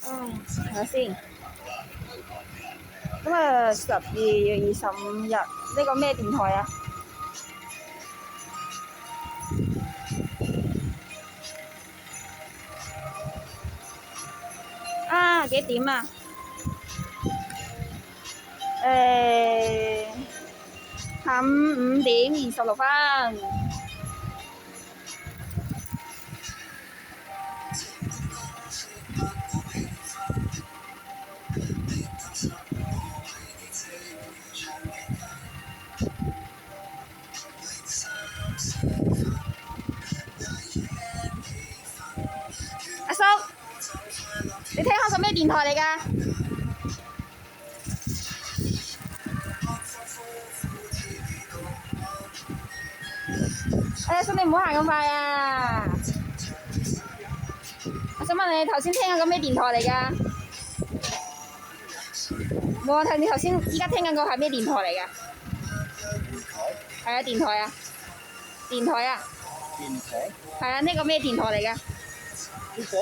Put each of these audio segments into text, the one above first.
睇下先。咁啊，12月25日呢個咩電台啊？幾點啊？下午5點26分。阿叔，你聽開個咩電台嚟㗎？阿叔，你唔好行咁快啊！我想問你頭先聽緊個咩電台嚟㗎？冇啊！你頭先依家聽緊個係咩電台嚟㗎？係啊，電台啊，電台啊。電台？係啊，呢個咩電台嚟㗎？呢個？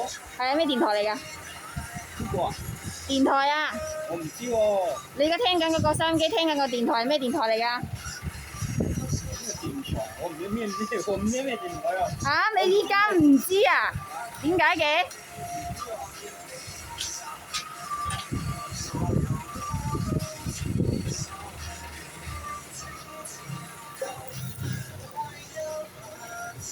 係啊，咩電台嚟㗎？呢個啊？電台啊！我唔知喎。你而家聽緊嗰個收音機，聽緊個電台係咩電台嚟㗎？電台，我唔知咩電台啊！嚇！你依家唔知啊？點解嘅？